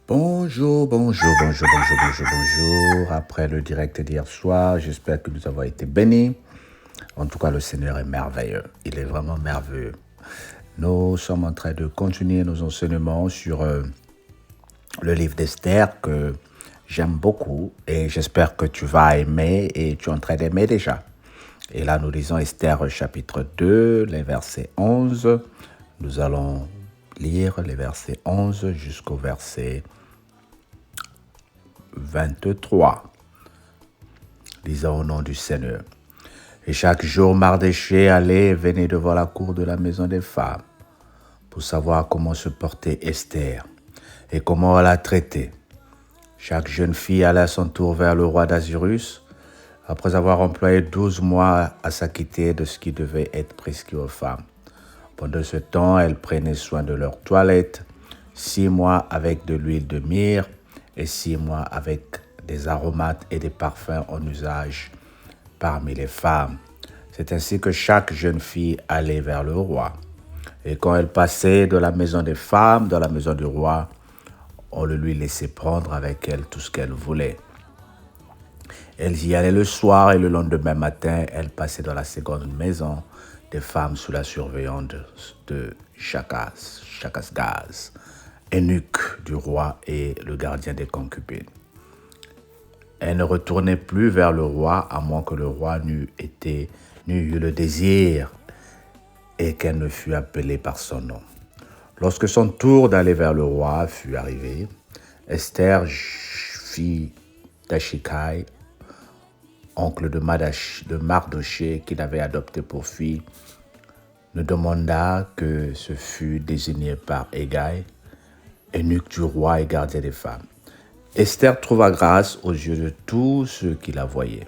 Bonjour. Après le direct d'hier soir, j'espère que nous avons été bénis. En tout cas, le Seigneur est merveilleux. Il est vraiment merveilleux. Nous sommes en train de continuer nos enseignements sur le livre d'Esther que j'aime beaucoup et j'espère que tu vas aimer et tu es en train d'aimer déjà. Et là, nous lisons Esther chapitre 2, les versets 11. Nous allons lire les versets 11 jusqu'au verset 23. Lisons au nom du Seigneur. Et chaque jour, Mardochée allait et venait devant la cour de la maison des femmes pour savoir comment se portait Esther et comment elle la traitait. Chaque jeune fille allait à son tour vers le roi d'Assyrus après avoir employé 12 mois à s'acquitter de ce qui devait être prescrit aux femmes. Pendant ce temps, elles prenaient soin de leur toilette, 6 mois avec de l'huile de myrrhe et 6 mois avec des aromates et des parfums en usage parmi les femmes. C'est ainsi que chaque jeune fille allait vers le roi. Et quand elle passait de la maison des femmes dans la maison du roi, on le lui laissait prendre avec elle tout ce qu'elle voulait. Elle y allait le soir et le lendemain matin, elle passait dans la seconde maison des femmes sous la surveillance de Shakasgaz, eunuque du roi et le gardien des concubines. Elle ne retournait plus vers le roi à moins que le roi n'eût eu le désir et qu'elle ne fût appelée par son nom. Lorsque son tour d'aller vers le roi fut arrivé, Esther, fille d'Ashikai, oncle de Mardochée qu'il avait adopté pour fille, ne demanda que ce fût désigné par Hégai, eunuque du roi et gardien des femmes. Esther trouva grâce aux yeux de tous ceux qui la voyaient.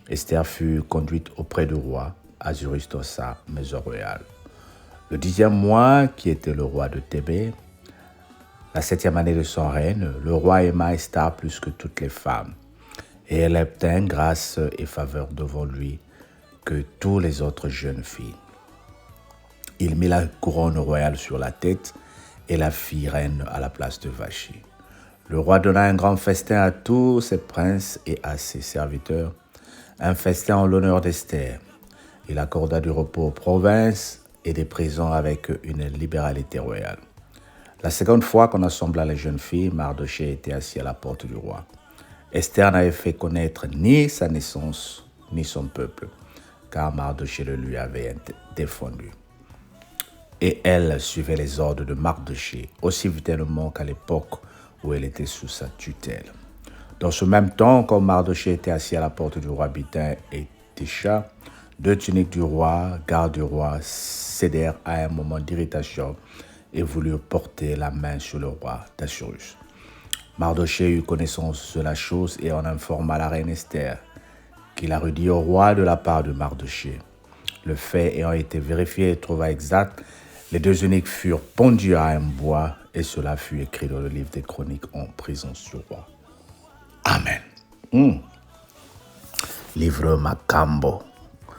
Esther fut conduite auprès du roi, Assyrus dans sa maison royale. Le 10e mois, qui était le roi de Thébé, la 7e année de son règne, le roi aima Esther plus que toutes les femmes, et elle obtint grâce et faveur devant lui que toutes les autres jeunes filles. Il mit la couronne royale sur la tête et la fit reine à la place de Vachi. Le roi donna un grand festin à tous ses princes et à ses serviteurs, un festin en l'honneur d'Esther. Il accorda du repos aux provinces et des prisons avec une libéralité royale. La seconde fois qu'on assembla les jeunes filles, Mardochée était assis à la porte du roi. Esther n'avait fait connaître ni sa naissance ni son peuple, car Mardochée le lui avait défendu. Et elle suivait les ordres de Mardochée, aussi fidèlement qu'à l'époque où elle était sous sa tutelle. Dans ce même temps, quand Mardochée était assis à la porte du roi Bitin et Tisha, 2 tuniques du roi, gardes du roi, cédèrent à un moment d'irritation et voulurent porter la main sur le roi d'Assyrus. Mardochée eut connaissance de la chose et en informa la reine Esther, qui la redit au roi de la part de Mardochée. Le fait ayant été vérifié et trouvé exact, les 2 eunuques furent pendus à un bois et cela fut écrit dans le livre des chroniques en prison du roi. Amen. Livre Macambo,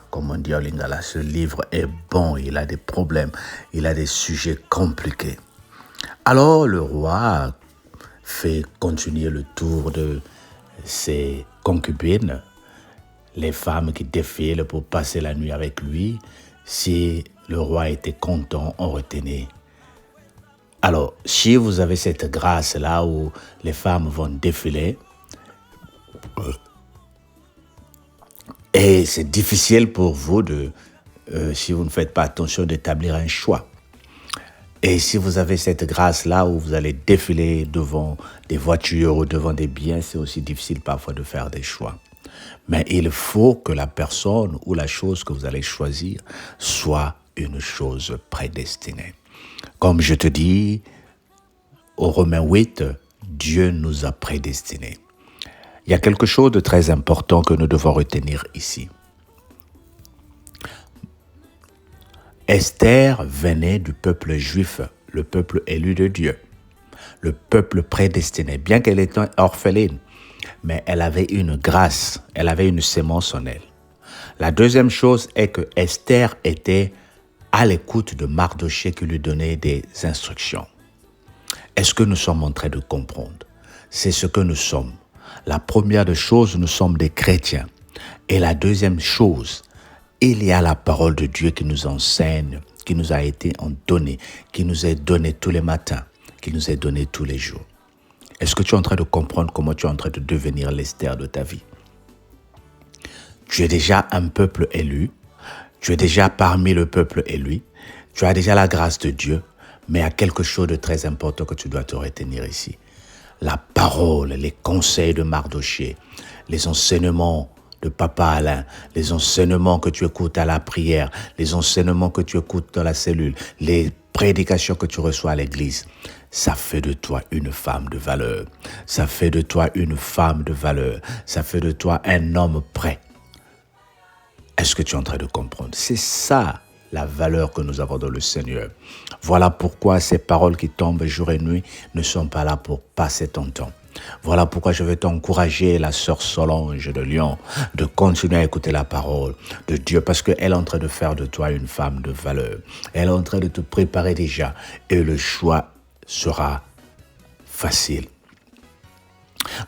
comme on dit en lingala, ce livre est bon, il a des problèmes, il a des sujets compliqués. Alors le roi fait continuer le tour de ses concubines, les femmes qui défilent pour passer la nuit avec lui. Si le roi était content, on retenait. Alors, si vous avez cette grâce-là où les femmes vont défiler, et c'est difficile pour vous si vous ne faites pas attention, d'établir un choix. Et si vous avez cette grâce-là où vous allez défiler devant des voitures ou devant des biens, c'est aussi difficile parfois de faire des choix. Mais il faut que la personne ou la chose que vous allez choisir soit une chose prédestinée. Comme je te dis, au Romains 8, Dieu nous a prédestinés. Il y a quelque chose de très important que nous devons retenir ici. Esther venait du peuple juif, le peuple élu de Dieu, le peuple prédestiné, bien qu'elle était orpheline, mais elle avait une grâce, elle avait une sémence en elle. La deuxième chose est que Esther était à l'écoute de Mardochée qui lui donnait des instructions. Est-ce que nous sommes en train de comprendre? C'est ce que nous sommes. La première des choses, nous sommes des chrétiens. Et la deuxième chose, il y a la parole de Dieu qui nous enseigne, qui nous a été donnée, qui nous est donnée tous les matins, qui nous est donnée tous les jours. Est-ce que tu es en train de comprendre comment tu es en train de devenir l'Esther de ta vie? Tu es déjà un peuple élu, tu es déjà parmi le peuple élu, tu as déjà la grâce de Dieu, mais il y a quelque chose de très important que tu dois te retenir ici. La parole, les conseils de Mardochée, les enseignements de Papa Alain, les enseignements que tu écoutes à la prière, les enseignements que tu écoutes dans la cellule, les prédications que tu reçois à l'église, ça fait de toi une femme de valeur. Ça fait de toi une femme de valeur. Ça fait de toi un homme prêt. Est-ce que tu es en train de comprendre? C'est ça la valeur que nous avons dans le Seigneur. Voilà pourquoi ces paroles qui tombent jour et nuit ne sont pas là pour passer ton temps. Voilà pourquoi je vais t'encourager, la sœur Solange de Lyon, de continuer à écouter la parole de Dieu parce qu'elle est en train de faire de toi une femme de valeur. Elle est en train de te préparer déjà et le choix sera facile.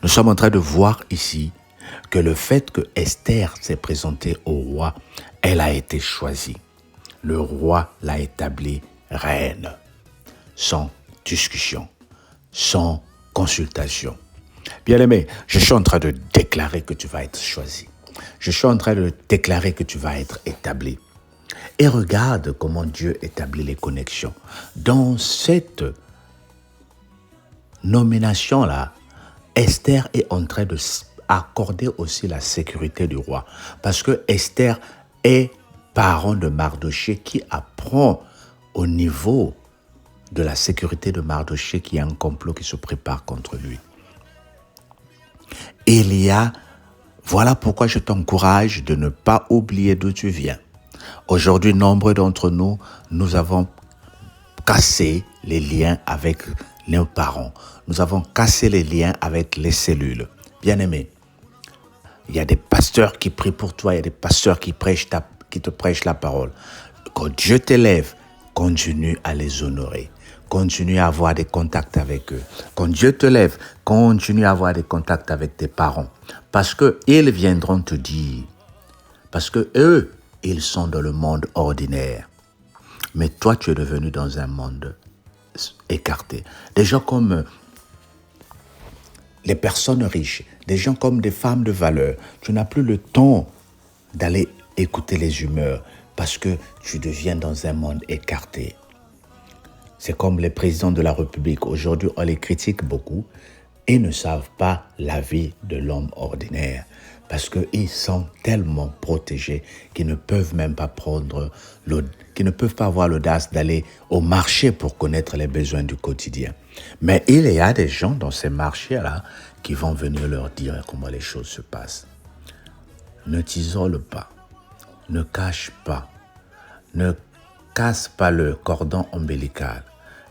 Nous sommes en train de voir ici que le fait que Esther s'est présentée au roi, elle a été choisie. Le roi l'a établie reine, sans discussion, sans consultation. Bien-aimé, je suis en train de déclarer que tu vas être choisi. Je suis en train de déclarer que tu vas être établi. Et regarde comment Dieu établit les connexions. Dans cette nomination-là, Esther est en train de accorder aussi la sécurité du roi. Parce que Esther est parent de Mardochée qui apprend au niveau de la sécurité de Mardochée qu'il y a un complot qui se prépare contre lui. Voilà pourquoi je t'encourage de ne pas oublier d'où tu viens. Aujourd'hui, nombreux d'entre nous, nous avons cassé les liens avec nos parents. Nous avons cassé les liens avec les cellules. Bien-aimés, il y a des pasteurs qui prient pour toi, il y a des pasteurs qui te prêchent la parole. Quand Dieu t'élève, continue à les honorer. Continue à avoir des contacts avec eux. Quand Dieu te lève, continue à avoir des contacts avec tes parents. Parce qu'ils viendront te dire. Parce que eux, ils sont dans le monde ordinaire. Mais toi, tu es devenu dans un monde écarté. Des gens comme les personnes riches, des gens comme des femmes de valeur. Tu n'as plus le temps d'aller écouter les humeurs parce que tu deviens dans un monde écarté. C'est comme les présidents de la République. Aujourd'hui, on les critique beaucoup et ne savent pas la vie de l'homme ordinaire parce qu'ils sont tellement protégés qu'ils ne peuvent même pas qu'ils ne peuvent pas avoir l'audace d'aller au marché pour connaître les besoins du quotidien. Mais il y a des gens dans ces marchés-là qui vont venir leur dire comment les choses se passent. Ne t'isole pas, ne cache pas, ne casse pas le cordon ombilical.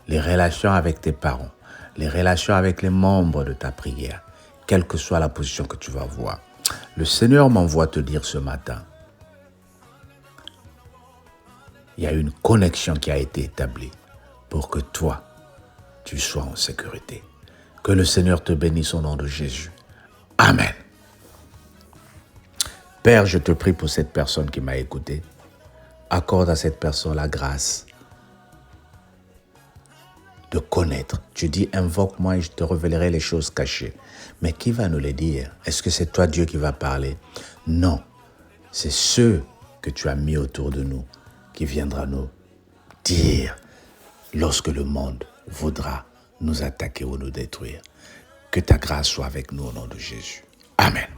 Les relations avec tes parents, les relations avec les membres de ta prière, quelle que soit la position que tu vas avoir. Le Seigneur m'envoie te dire ce matin, il y a une connexion qui a été établie pour que toi, tu sois en sécurité. Que le Seigneur te bénisse au nom de Jésus. Amen. Père, je te prie pour cette personne qui m'a écouté. Accorde à cette personne la grâce de connaître. Tu dis, invoque-moi et je te révélerai les choses cachées. Mais qui va nous les dire? Est-ce que c'est toi, Dieu, qui va parler? Non, c'est ceux que tu as mis autour de nous qui viendra nous dire lorsque le monde voudra nous attaquer ou nous détruire. Que ta grâce soit avec nous au nom de Jésus. Amen.